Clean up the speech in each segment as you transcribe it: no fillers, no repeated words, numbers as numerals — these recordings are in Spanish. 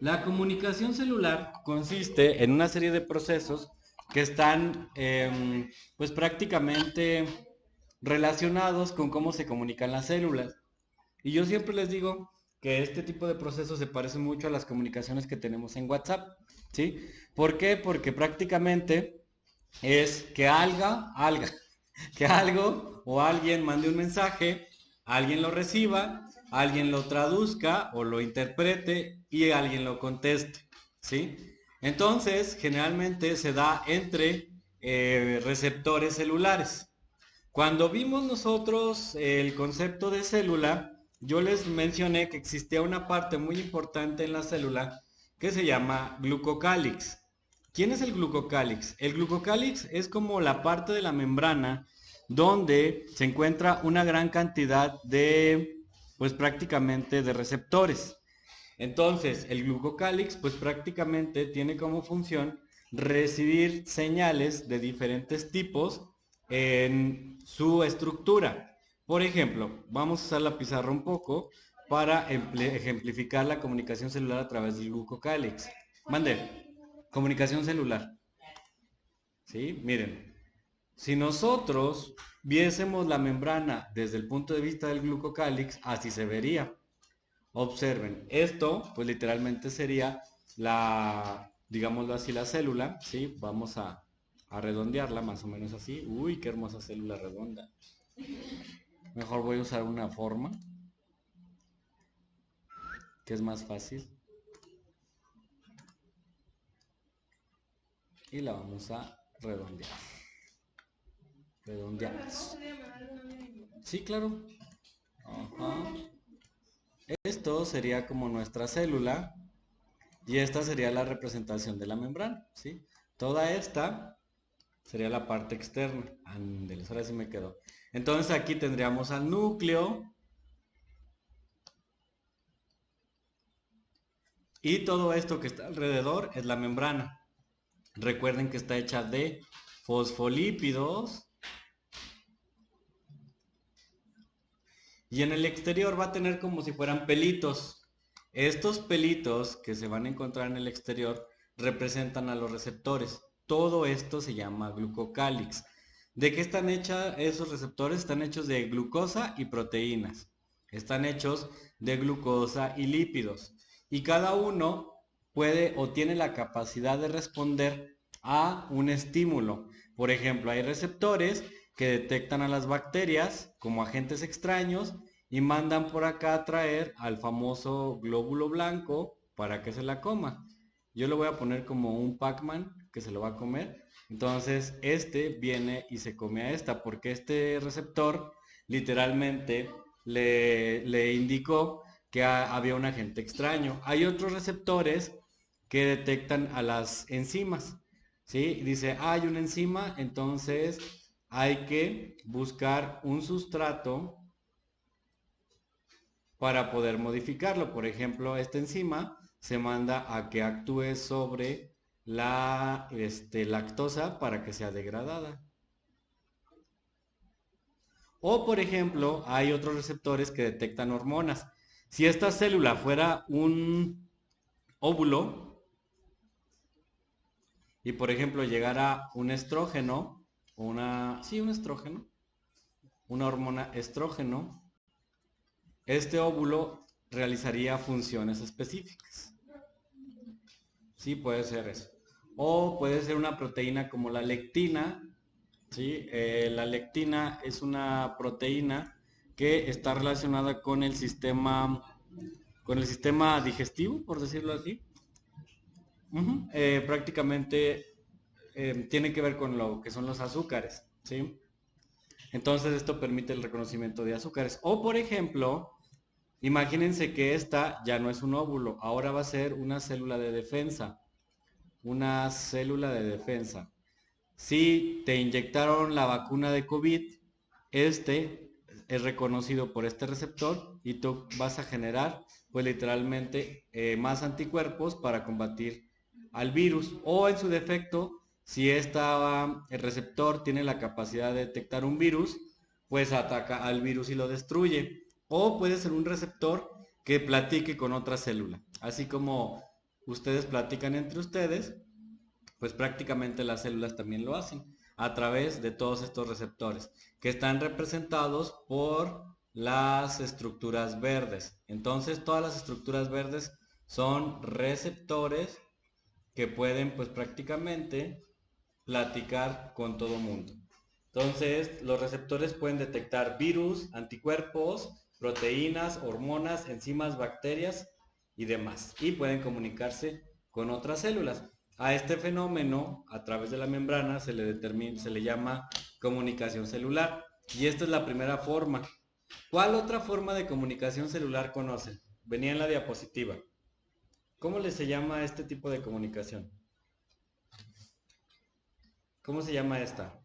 La comunicación celular consiste en una serie de procesos que están pues prácticamente relacionados con cómo se comunican las células. Y yo siempre les digo que este tipo de procesos se parecen mucho a las comunicaciones que tenemos en WhatsApp, ¿sí? ¿Por qué? Porque prácticamente es que algo o alguien mande un mensaje, alguien lo reciba, alguien lo traduzca o lo interprete y alguien lo conteste, ¿sí? Entonces, generalmente se da entre receptores celulares. Cuando vimos nosotros el concepto de célula, yo les mencioné que existía una parte muy importante en la célula que se llama glucocálix. ¿Quién es el glucocálix? El glucocálix es como la parte de la membrana donde se encuentra una gran cantidad de, pues prácticamente de receptores. Entonces, el glucocálix, pues prácticamente tiene como función recibir señales de diferentes tipos en su estructura. Por ejemplo, vamos a usar la pizarra un poco para ejemplificar la comunicación celular a través del glucocálix. Mande, comunicación celular. ¿Sí? Miren, si nosotros viésemos la membrana desde el punto de vista del glucocálix, así se vería. Observen, esto pues literalmente sería digámoslo así, la célula, ¿sí? Vamos a redondearla más o menos así. Uy, qué hermosa célula redonda. Mejor voy a usar una forma, que es más fácil. Y la vamos a redondear. Redondear. Sí, claro. Ajá. Esto sería como nuestra célula. Y esta sería la representación de la membrana, ¿sí? Toda esta sería la parte externa. Ándeles, ahora sí me quedó. Entonces aquí tendríamos al núcleo. Y todo esto que está alrededor es la membrana. Recuerden que está hecha de fosfolípidos. Y en el exterior va a tener como si fueran pelitos. Estos pelitos que se van a encontrar en el exterior representan a los receptores. Todo esto se llama glucocálix. ¿De qué están hechos esos receptores? Están hechos de glucosa y proteínas. Están hechos de glucosa y lípidos. Y cada uno puede o tiene la capacidad de responder a un estímulo. Por ejemplo, hay receptores que detectan a las bacterias como agentes extraños y mandan por acá a traer al famoso glóbulo blanco para que se la coma. Yo le voy a poner como un Pac-Man que se lo va a comer. Entonces este viene y se come a esta porque este receptor literalmente le indicó que había un agente extraño. Hay otros receptores que detectan a las enzimas. ¿Sí? Dice, hay una enzima, entonces hay que buscar un sustrato para poder modificarlo. Por ejemplo, esta enzima se manda a que actúe sobre la lactosa para que sea degradada. O, por ejemplo, hay otros receptores que detectan hormonas. Si esta célula fuera un óvulo y, por ejemplo, llegara un estrógeno, un estrógeno, una hormona estrógeno, este óvulo realizaría funciones específicas. Sí, puede ser eso. O puede ser una proteína como la lectina. ¿Sí? La lectina es una proteína que está relacionada con el sistema digestivo, por decirlo así. Prácticamente tiene que ver con lo que son los azúcares. ¿Sí? Entonces esto permite el reconocimiento de azúcares. O por ejemplo, imagínense que esta ya no es un óvulo, ahora va a ser una célula de defensa. Una célula de defensa. Si te inyectaron la vacuna de COVID, este es reconocido por este receptor y tú vas a generar, pues literalmente, más anticuerpos para combatir al virus. O en su defecto, si el receptor tiene la capacidad de detectar un virus, pues ataca al virus y lo destruye. O puede ser un receptor que platique con otra célula. Así como ustedes platican entre ustedes, pues prácticamente las células también lo hacen a través de todos estos receptores que están representados por las estructuras verdes. Entonces, todas las estructuras verdes son receptores que pueden pues prácticamente platicar con todo mundo. Entonces, los receptores pueden detectar virus, anticuerpos, proteínas, hormonas, enzimas, bacterias y demás. Y pueden comunicarse con otras células. A este fenómeno, a través de la membrana, se le llama comunicación celular. Y esta es la primera forma. ¿Cuál otra forma de comunicación celular conocen? Venía en la diapositiva. ¿Cómo se llama este tipo de comunicación? ¿Cómo se llama esta?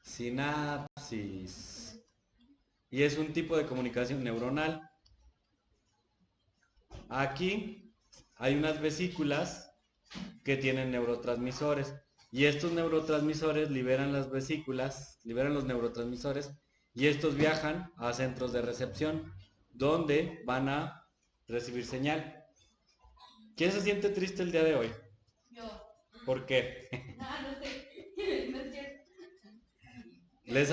Sinapsis. Y es un tipo de comunicación neuronal. Aquí hay unas vesículas que tienen neurotransmisores. Y estos neurotransmisores liberan las vesículas, liberan los neurotransmisores, y estos viajan a centros de recepción, donde van a recibir señal. ¿Quién se siente triste el día de hoy? Yo. ¿Por qué? No sé. No es cierto. Les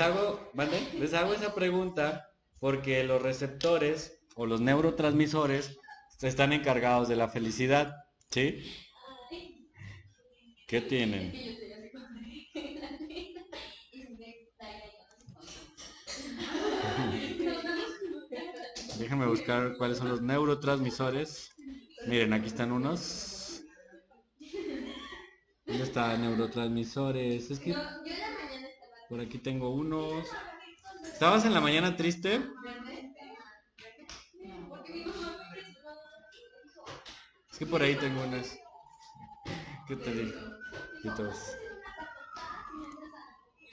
hago esa pregunta porque los receptores o los neurotransmisores están encargados de la felicidad, ¿sí? ¿Qué tienen? Déjenme buscar cuáles son los neurotransmisores. Miren, aquí están unos. ¿Dónde están neurotransmisores? Es que por aquí tengo unos. ¿Estabas en la mañana triste? Es que por ahí tengo unas. ¿Qué te digo?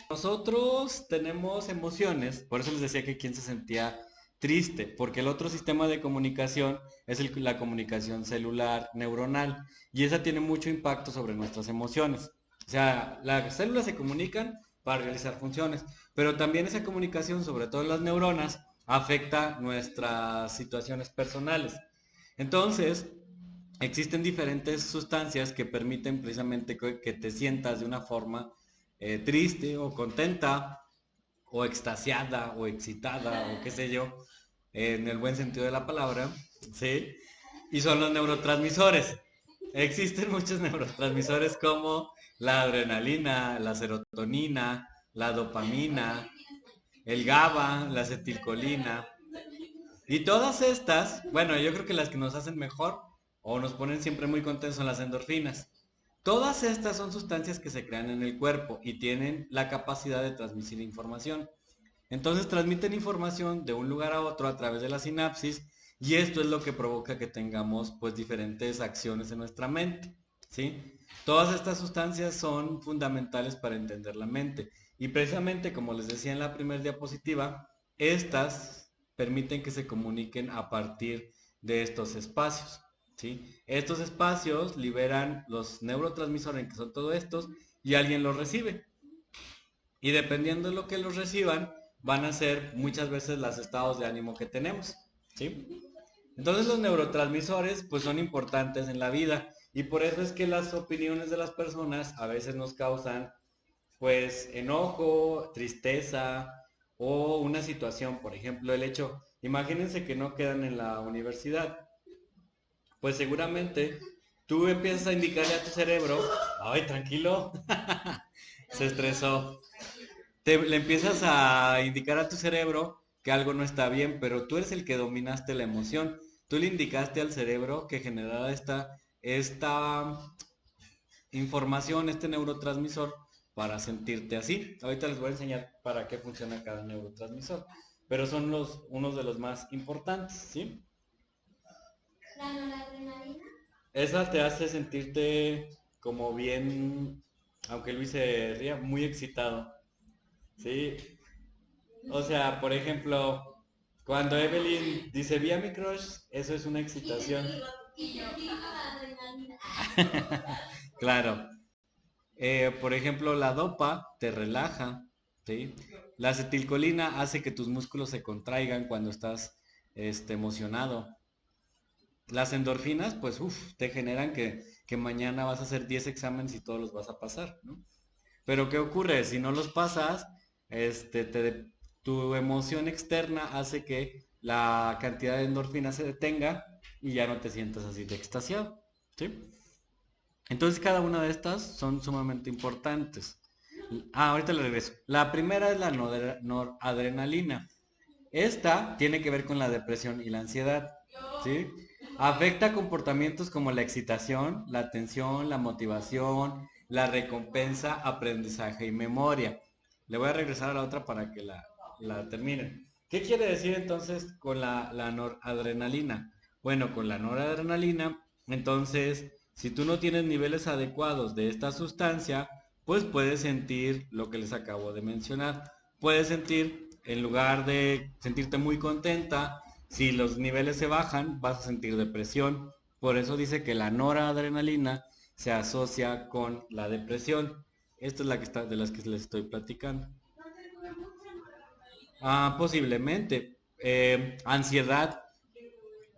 Nosotros tenemos emociones, por eso les decía que quién se sentía triste, porque el otro sistema de comunicación es la comunicación celular neuronal, y esa tiene mucho impacto sobre nuestras emociones. O sea, las células se comunican para realizar funciones, pero también esa comunicación, sobre todo en las neuronas, afecta nuestras situaciones personales. Entonces, existen diferentes sustancias que permiten precisamente que te sientas de una forma triste o contenta o extasiada o excitada o qué sé yo, en el buen sentido de la palabra, ¿sí? Y son los neurotransmisores. Existen muchos neurotransmisores como la adrenalina, la serotonina, la dopamina, el GABA, la acetilcolina. Y todas estas, bueno, yo creo que las que nos hacen mejor o nos ponen siempre muy contentos son las endorfinas. Todas estas son sustancias que se crean en el cuerpo y tienen la capacidad de transmitir información. Entonces transmiten información de un lugar a otro a través de la sinapsis, y esto es lo que provoca que tengamos pues diferentes acciones en nuestra mente, ¿sí? Todas estas sustancias son fundamentales para entender la mente, y precisamente como les decía en la primera diapositiva, estas permiten que se comuniquen a partir de estos espacios, ¿sí? Estos espacios liberan los neurotransmisores, que son todos estos, y alguien los recibe. Y dependiendo de lo que los reciban, van a ser muchas veces los estados de ánimo que tenemos, ¿sí? Entonces los neurotransmisores pues son importantes en la vida, y por eso es que las opiniones de las personas a veces nos causan pues enojo, tristeza o una situación. Por ejemplo, el hecho, imagínense que no quedan en la universidad, pues seguramente tú empiezas a indicarle a tu cerebro, ay, tranquilo, se estresó. Le empiezas a indicar a tu cerebro que algo no está bien, pero tú eres el que dominaste la emoción. Tú le indicaste al cerebro que generara esta información, este neurotransmisor, para sentirte así. Ahorita les voy a enseñar para qué funciona cada neurotransmisor, pero son unos de los más importantes, ¿sí? La noradrenalina. Esa te hace sentirte como bien, aunque Luis se ría, muy excitado, ¿sí? O sea, por ejemplo, cuando Evelyn dice vi a mi crush, eso es una excitación. Y yo digo la adrenalina. Claro. Por ejemplo, la dopa te relaja, ¿sí? La acetilcolina hace que tus músculos se contraigan cuando estás emocionado. Las endorfinas, pues, te generan que mañana vas a hacer 10 exámenes y todos los vas a pasar, ¿no? Pero ¿qué ocurre? Si no los pasas, tu emoción externa hace que la cantidad de endorfinas se detenga y ya no te sientas así de extasiado, ¿sí? Entonces cada una de estas son sumamente importantes. Ahorita le regreso. La primera es la noradrenalina. Esta tiene que ver con la depresión y la ansiedad, ¿sí? Afecta comportamientos como la excitación, la atención, la motivación, la recompensa, aprendizaje y memoria. Le voy a regresar a la otra para que la terminen. ¿Qué quiere decir entonces con la noradrenalina? Bueno, con la noradrenalina, entonces, si tú no tienes niveles adecuados de esta sustancia, pues puedes sentir lo que les acabo de mencionar. Puedes sentir, en lugar de sentirte muy contenta, si los niveles se bajan, vas a sentir depresión. Por eso dice que la noradrenalina se asocia con la depresión. Esta es la que está, de las que les estoy platicando. Posiblemente. Ansiedad.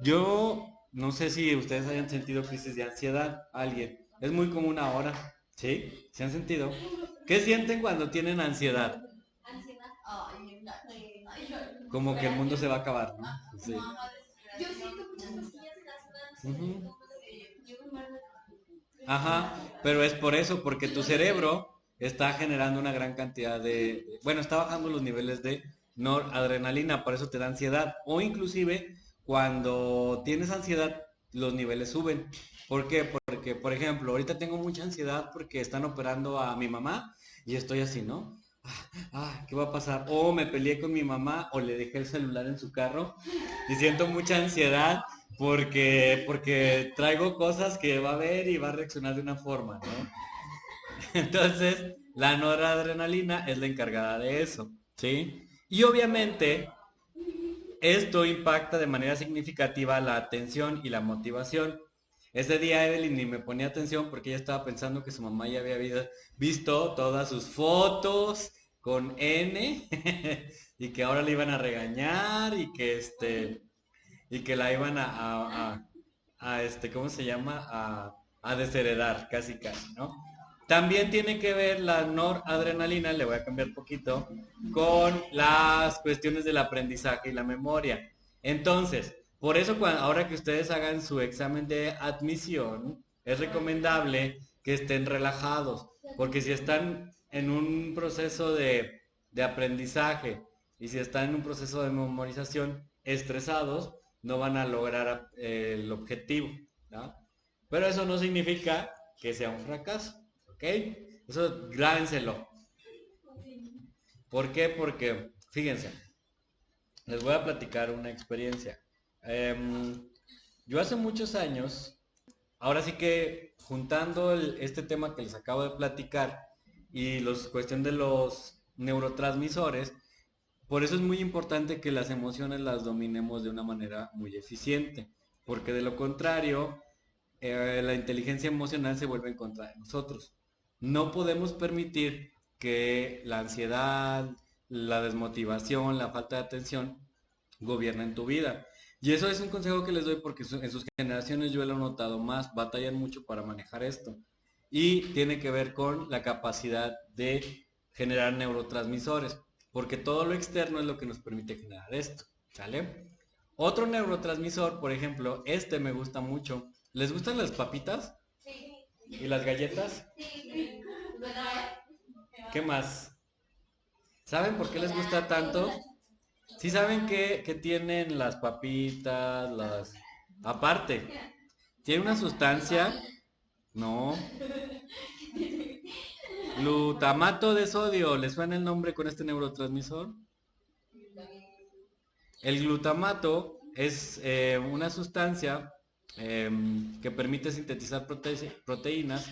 Yo no sé si ustedes hayan sentido crisis de ansiedad. Alguien. Es muy común ahora. ¿Sí? ¿Se han sentido? ¿Qué sienten cuando tienen ansiedad? Ansiedad. Ay, Como que el mundo se va a acabar, ¿no? Sí. yo siento muchas costillas en las manos. Ujú. Yo me muerdo. Ajá, pero es por eso, porque tu cerebro está generando una gran cantidad bueno, está bajando los niveles de noradrenalina, por eso te da ansiedad. O inclusive cuando tienes ansiedad, los niveles suben. ¿Por qué? Porque, por ejemplo, ahorita tengo mucha ansiedad porque están operando a mi mamá y estoy así, ¿no? ¿Qué va a pasar? O me peleé con mi mamá o le dejé el celular en su carro y siento mucha ansiedad porque traigo cosas que va a ver y va a reaccionar de una forma, ¿no? Entonces, la noradrenalina es la encargada de eso, ¿sí? Y obviamente, esto impacta de manera significativa la atención y la motivación. Ese día Evelyn ni me ponía atención porque ella estaba pensando que su mamá ya había visto todas sus fotos con N y que ahora le iban a regañar y que la iban ¿cómo se llama? A desheredar, casi casi, ¿no? También tiene que ver la noradrenalina, le voy a cambiar poquito, con las cuestiones del aprendizaje y la memoria. Entonces, por eso ahora que ustedes hagan su examen de admisión, es recomendable que estén relajados, porque si están en un proceso de aprendizaje y si están en un proceso de memorización estresados, no van a lograr el objetivo, ¿no? Pero eso no significa que sea un fracaso, ¿ok? Eso grábenselo. ¿Por qué? Porque, fíjense, les voy a platicar una experiencia. Yo hace muchos años, ahora sí que juntando este tema que les acabo de platicar y la cuestión de los neurotransmisores, por eso es muy importante que las emociones las dominemos de una manera muy eficiente, porque de lo contrario, la inteligencia emocional se vuelve en contra de nosotros. No podemos permitir que la ansiedad, la desmotivación, la falta de atención gobiernen tu vida. Y eso es un consejo que les doy porque en sus generaciones yo lo he notado más, batallan mucho para manejar esto. Y tiene que ver con la capacidad de generar neurotransmisores, porque todo lo externo es lo que nos permite generar esto, ¿sale? Otro neurotransmisor, por ejemplo, este me gusta mucho. ¿Les gustan las papitas Sí. y las galletas? Sí. ¿Qué más? ¿Saben por qué les gusta tanto? Sí saben que tienen las papitas, Aparte, tiene una sustancia, no, glutamato de sodio, ¿les suena el nombre con este neurotransmisor? El glutamato es una sustancia que permite sintetizar proteínas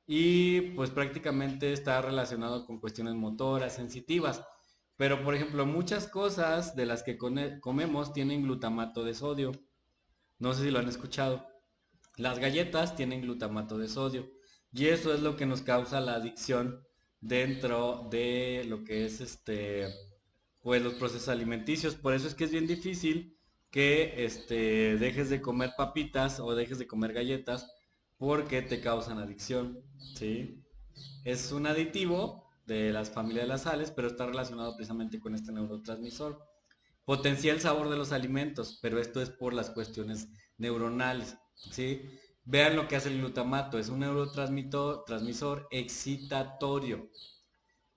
y pues prácticamente está relacionado con cuestiones motoras, sensitivas. Pero por ejemplo, muchas cosas de las que comemos tienen glutamato de sodio. No sé si lo han escuchado. Las galletas tienen glutamato de sodio y eso es lo que nos causa la adicción dentro de lo que es pues los procesos alimenticios. Por eso es que es bien difícil que dejes de comer papitas o dejes de comer galletas porque te causan adicción, ¿sí? Es un aditivo de las familias de las sales, pero está relacionado precisamente con este neurotransmisor. Potencia el sabor de los alimentos, pero esto es por las cuestiones neuronales, ¿sí? Vean lo que hace el glutamato, es un neurotransmisor excitatorio,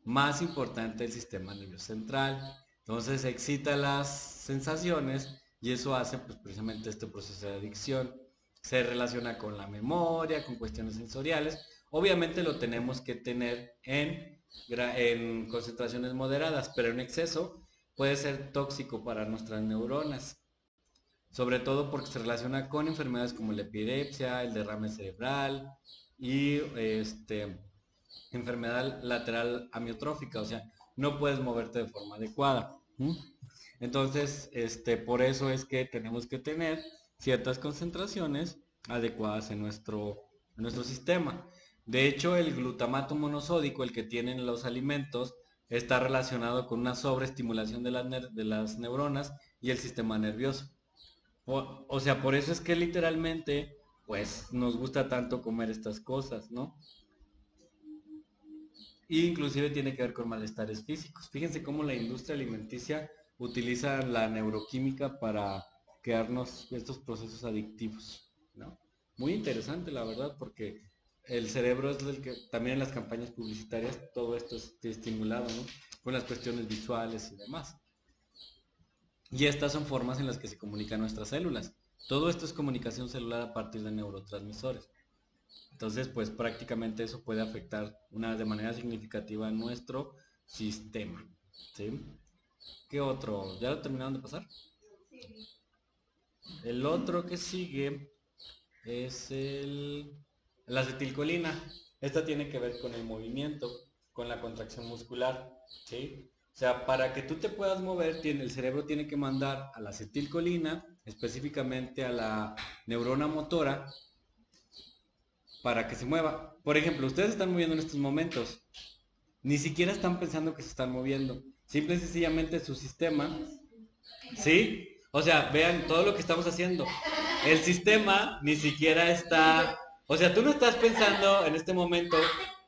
más importante del sistema nervioso central. Entonces excita las sensaciones y eso hace pues, precisamente este proceso de adicción. Se relaciona con la memoria, con cuestiones sensoriales. Obviamente lo tenemos que tener en concentraciones moderadas, pero en exceso puede ser tóxico para nuestras neuronas. Sobre todo porque se relaciona con enfermedades como la epilepsia, el derrame cerebral y enfermedad lateral amiotrófica, o sea, no puedes moverte de forma adecuada. Entonces, por eso es que tenemos que tener ciertas concentraciones adecuadas en nuestro sistema. De hecho, el glutamato monosódico, el que tienen los alimentos, está relacionado con una sobreestimulación de las neuronas y el sistema nervioso. O sea, por eso es que literalmente, pues, nos gusta tanto comer estas cosas, ¿no? Y inclusive tiene que ver con malestares físicos. Fíjense cómo la industria alimenticia utiliza la neuroquímica para crearnos estos procesos adictivos, ¿no? Muy interesante, la verdad, porque el cerebro es el que también en las campañas publicitarias todo esto es estimulado, ¿no? Con las cuestiones visuales y demás. Y estas son formas en las que se comunican nuestras células. Todo esto es comunicación celular a partir de neurotransmisores. Entonces, pues prácticamente eso puede afectar de manera significativa nuestro sistema, ¿sí? ¿Qué otro? ¿Ya lo terminaron de pasar? Sí. El otro que sigue es la acetilcolina. Esta tiene que ver con el movimiento, con la contracción muscular, ¿sí? O sea, para que tú te puedas mover, el cerebro tiene que mandar a la acetilcolina, específicamente a la neurona motora, para que se mueva. Por ejemplo, ustedes están moviendo en estos momentos. Ni siquiera están pensando que se están moviendo. Simple y sencillamente su sistema, ¿sí? O sea, vean todo lo que estamos haciendo. El sistema ni siquiera está... O sea, tú no estás pensando en este momento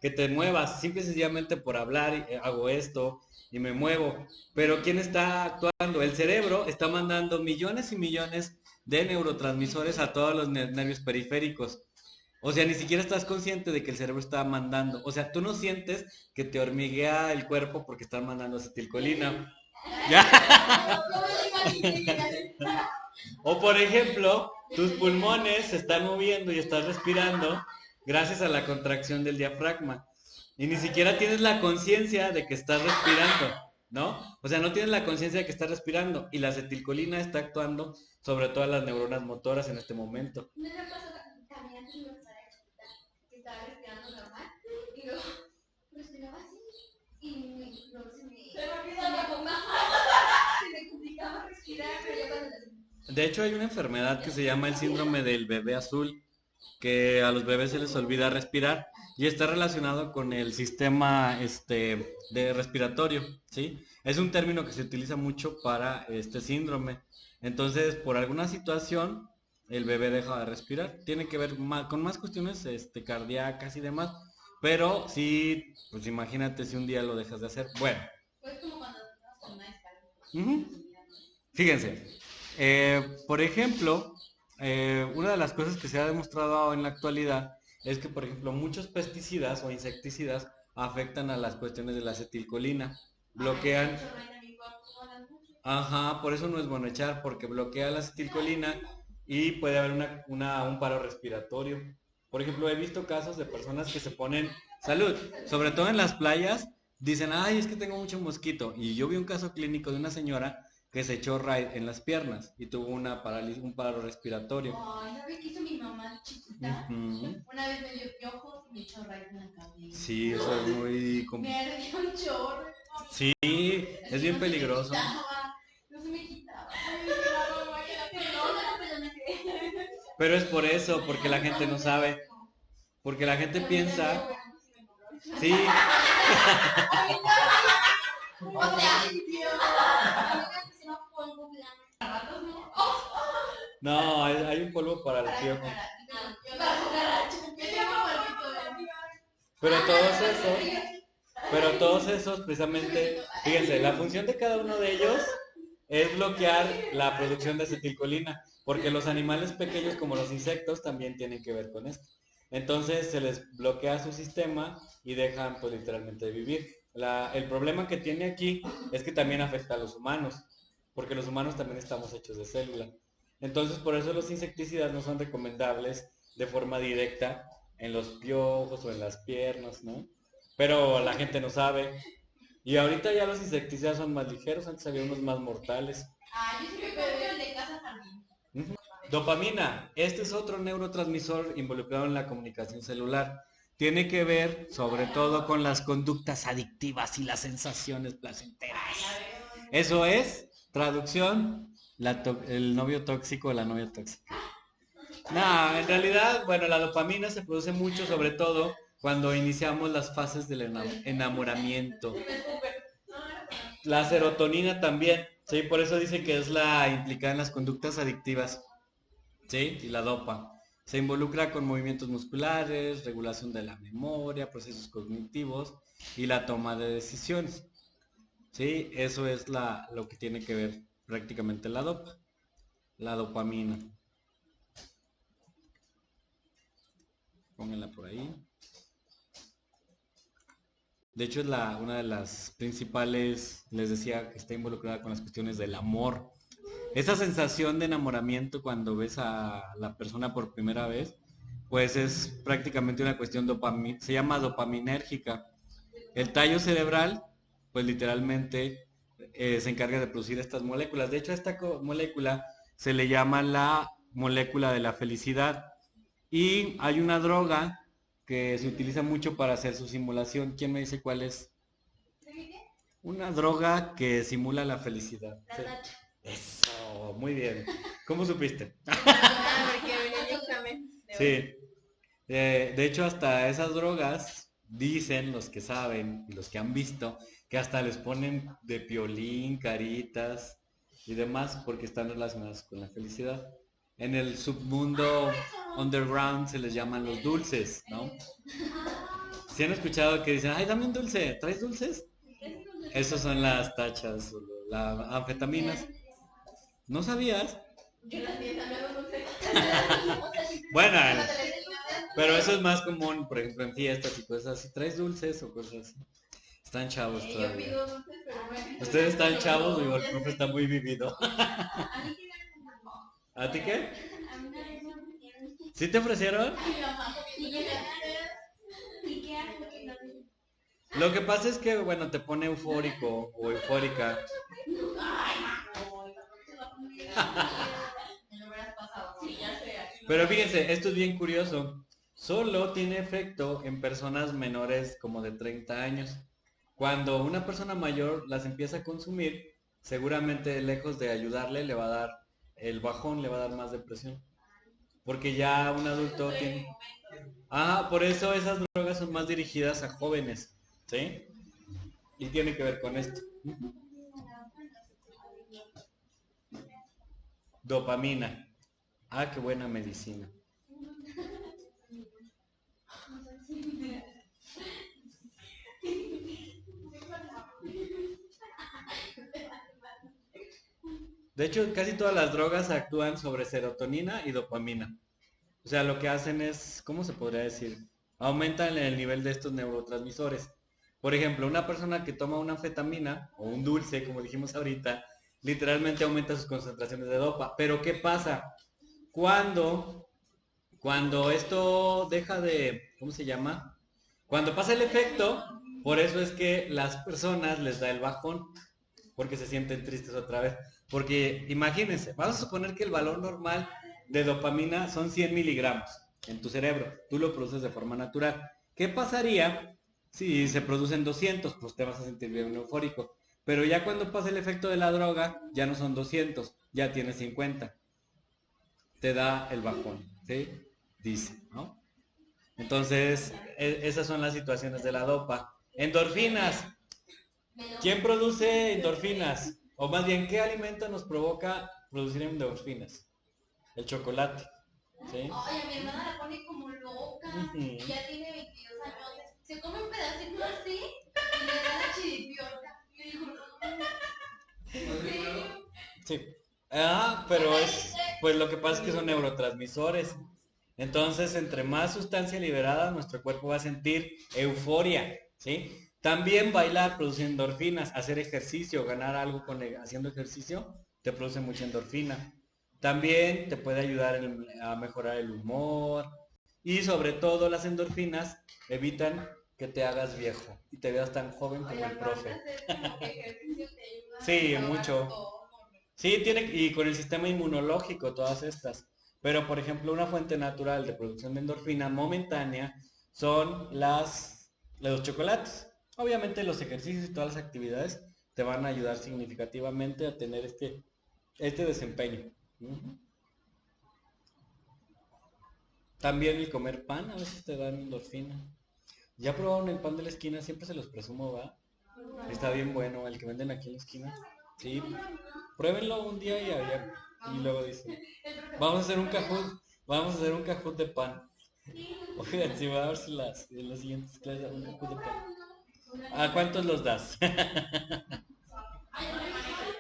que te muevas. Simple y sencillamente por hablar, hago esto y me muevo. Pero ¿quién está actuando? El cerebro está mandando millones y millones de neurotransmisores a todos los nervios periféricos. O sea, ni siquiera estás consciente de que el cerebro está mandando. O sea, tú no sientes que te hormiguea el cuerpo porque están mandando acetilcolina. ¿Ya? O por ejemplo, tus pulmones se están moviendo y estás respirando gracias a la contracción del diafragma. Y ni siquiera tienes la conciencia de que estás respirando, ¿no? O sea, no tienes la conciencia de que estás respirando. Y la acetilcolina está actuando sobre todas las neuronas motoras en este momento. ¿No me pasó caminando y cuando estaba chiquita? Que estaba respirando normal y luego respiraba así y luego se me complicaba respirar, pero ya cuando De hecho, hay una enfermedad que se llama el síndrome del bebé azul, que a los bebés se les olvida respirar y está relacionado con el sistema de respiratorio, ¿sí? Es un término que se utiliza mucho para este síndrome. Entonces, por alguna situación, el bebé deja de respirar. Tiene que ver con más cuestiones cardíacas y demás, pero sí, pues imagínate si un día lo dejas de hacer. Bueno. Pues como cuando estamos con una escala. Fíjense, por ejemplo, una de las cosas que se ha demostrado en la actualidad es que, por ejemplo, muchos pesticidas o insecticidas afectan a las cuestiones de la acetilcolina. Bloquean. Ajá, por eso no es bueno echar, porque bloquea la acetilcolina y puede haber un paro respiratorio. Por ejemplo, he visto casos de personas que se ponen, salud, sobre todo en las playas, dicen, ay, es que tengo mucho mosquito. Y yo vi un caso clínico de una señora que se echó Raid en las piernas y tuvo una parálisis, un paro respiratorio. Ay, ¿sabes qué hizo mi mamá chiquita? Una vez me dio piojos y me echó Raid en la cabeza. Sí, eso es muy... Me ardió un chorro. Sí, es bien peligroso. No se me quitaba. Pero es por eso, porque la gente no sabe. Porque la gente piensa... Sí. O sea, No, hay un polvo para el piojo. Pero todos esos precisamente, fíjense, la función de cada uno de ellos es bloquear la producción de acetilcolina, porque los animales pequeños como los insectos también tienen que ver con esto. Entonces se les bloquea su sistema y dejan pues literalmente de vivir. El problema que tiene aquí es que también afecta a los humanos, porque los humanos también estamos hechos de célula. Entonces por eso los insecticidas no son recomendables de forma directa en los piojos o en las piernas, ¿no? Pero la gente no sabe. Y ahorita ya los insecticidas son más ligeros, antes había unos más mortales. Yo siempre compro el de casa también. Dopamina, este es otro neurotransmisor involucrado en la comunicación celular. Tiene que ver sobre todo con las conductas adictivas y las sensaciones placenteras. Eso es, traducción, el novio tóxico o la novia tóxica. No, en realidad, bueno, la dopamina se produce mucho, sobre todo cuando iniciamos las fases del enamoramiento. La serotonina también, ¿sí? Por eso dice que es la implicada en las conductas adictivas, ¿sí? Y la dopa. Se involucra con movimientos musculares, regulación de la memoria, procesos cognitivos y la toma de decisiones. ¿Sí? Eso es lo que tiene que ver prácticamente la dopamina. Pónganla por ahí. De hecho es una de las principales, les decía, que está involucrada con las cuestiones del amor. Esa sensación de enamoramiento cuando ves a la persona por primera vez, pues es prácticamente una cuestión se llama dopaminérgica. El tallo cerebral, pues literalmente se encarga de producir estas moléculas. De hecho, a esta molécula se le llama la molécula de la felicidad. Y hay una droga que se utiliza mucho para hacer su simulación. ¿Quién me dice cuál es? Una droga que simula la felicidad. La Nacho. Eso, muy bien. ¿Cómo supiste? Porque venía el examen. Sí. De hecho, hasta esas drogas, dicen los que saben y los que han visto, que hasta les ponen de piolín, caritas y demás, porque están relacionadas con la felicidad. En el submundo underground se les llaman los dulces, ¿no? ¿Sí han escuchado que dicen, ay, dame un dulce, ¿traes dulces? Esos son las tachas, las anfetaminas. ¿No sabías? Yo también también lo sé. Bueno, pero eso es más común, por ejemplo, en fiestas y cosas así. ¿Traes dulces o cosas así? Están chavos Yo todavía. pido dulces, pero bueno. Ustedes están chavos, digo, el profe está muy vivido. ¿A ti qué? A mí nadie me ofrecieron. ¿Sí te ofrecieron? ¿Y qué hago? Lo que pasa es que, bueno, te pone eufórico o eufórica. Pero fíjense, esto es bien curioso. Solo tiene efecto en personas menores como de 30 años. Cuando una persona mayor las empieza a consumir, seguramente lejos de ayudarle, le va a dar el bajón, le va a dar más depresión. Porque ya un adulto tiene... Ah, por eso esas drogas son más dirigidas a jóvenes, ¿sí? Y tiene que ver con esto. Dopamina. Ah, qué buena medicina. De hecho, casi todas las drogas actúan sobre serotonina y dopamina. O sea, lo que hacen es, ¿cómo se podría decir? Aumentan el nivel de estos neurotransmisores. Por ejemplo, una persona que toma una anfetamina o un dulce, como dijimos ahorita, literalmente aumenta sus concentraciones de dopa. Pero ¿qué pasa? Cuando esto deja de, ¿cómo se llama? Cuando pasa el efecto, por eso es que las personas les da el bajón, porque se sienten tristes otra vez. Porque imagínense, vamos a suponer que el valor normal de dopamina son 100 miligramos en tu cerebro. Tú lo produces de forma natural. ¿Qué pasaría si se producen 200? Pues te vas a sentir bien eufórico. Pero ya cuando pasa el efecto de la droga, ya no son 200, ya tienes 50. Te da el bajón, ¿sí? Dice, ¿no? Entonces, esas son las situaciones de la dopa. Endorfinas. ¿Quién produce endorfinas? O más bien, ¿qué alimento nos provoca producir endorfinas? el chocolate, ¿sí? Ay, a mi hermana la pone como loca. Ujú. Y ya tiene 22 años. Se come un pedacito así y le da la chiripiorca. Y yo digo, ¿en serio? Sí. Ah, pero pues lo que pasa es que son neurotransmisores. Entonces, entre más sustancia liberada, nuestro cuerpo va a sentir euforia, ¿sí? También bailar produce endorfinas, hacer ejercicio, ganar algo haciendo ejercicio, te produce mucha endorfina. También te puede ayudar a mejorar el humor y sobre todo las endorfinas evitan que te hagas viejo y te veas tan joven como Oye, el profe. aparte hacer como que ejercicio te ayuda Sí, a ahogar mucho. todo. Sí, y con el sistema inmunológico, todas estas. Pero, por ejemplo, una fuente natural de producción de endorfina momentánea son los chocolates. Obviamente los ejercicios y todas las actividades te van a ayudar significativamente a tener este desempeño. Ujú. También el comer pan a veces te dan endorfina. ¿Ya probaron el pan de la esquina? Siempre se los presumo, ¿va? Está bien bueno, el que venden aquí en la esquina. Sí, pruébenlo un día y luego dicen, vamos a hacer un cajut, vamos a hacer un cajut de pan. Oigan, si va a ver si en las siguientes clases un cajut de pan. ¿A cuántos los das?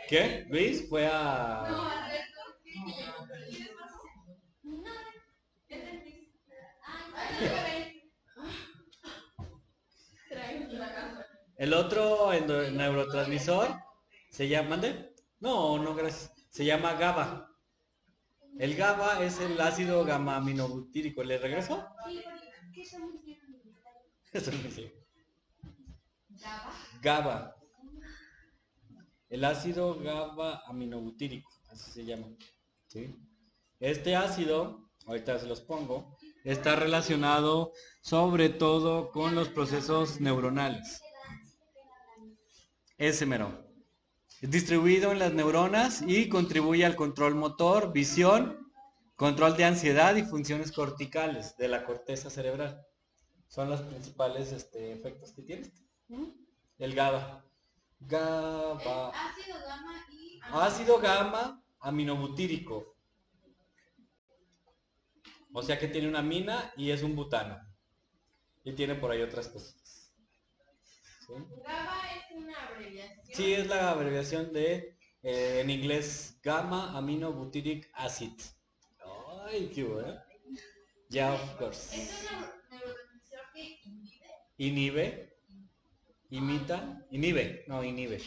¿Qué? ¿Luis? Fue No, a... Alberto, ¿qué pasó? No, es dentista. Ay, trae la casa. El otro neurotransmisor se llama... ¿Mande? No, no, gracias. Se llama GABA. El GABA es el ácido gamma-aminobutírico. ¿Le regreso? Sí, porque ¿qué estamos viendo? Eso me dice. ¿Gaba? GABA. El ácido GABA-aminobutírico. Así se llama. ¿Sí? Este ácido, ahorita se los pongo, está relacionado sobre todo con los procesos neuronales. Ese mero. Es distribuido en las neuronas y contribuye al control motor, visión, control de ansiedad y funciones corticales de la corteza cerebral. Son los principales efectos que tiene el GABA. GABA. Ácido gamma y Ácido gamma aminobutírico. O sea que tiene una amina y es un butano. Y tiene por ahí otras cosas. ¿Sí? GABA es una abreviación. Sí, es la abreviación de, en inglés, gamma aminobutyric acid. Ay, qué bueno. Ya, of course. Es un neurotransmisor que inhibe. Inhibe, inhibe.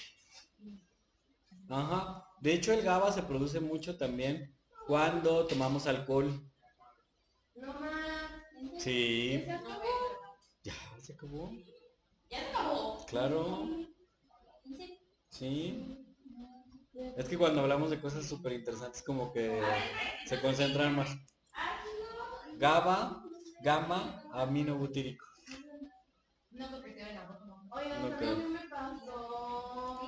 Ajá. De hecho, el GABA se produce mucho también cuando tomamos alcohol. No más. Sí. ¿Ya se acabó? Ya, se acabó. ¿Ya se acabó? Claro. Sí. Es que cuando hablamos de cosas súper interesantes como que se concentran más. GABA, gamma aminobutírico. No, porque queda en la voz, no. Oigan, No ¿saben creo. qué me pasó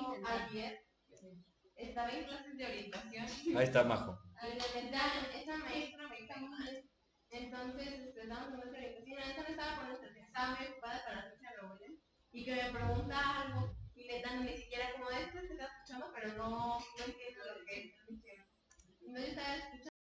ayer? Estaba en clases de orientación. Ahí está, Majo. Esa maestra me cae mal. Entonces, estábamos en clase de orientación. Esta me estaba poniendo el examen ocupada para la fecha de la orden. Y que me pregunta algo. Y neta, no me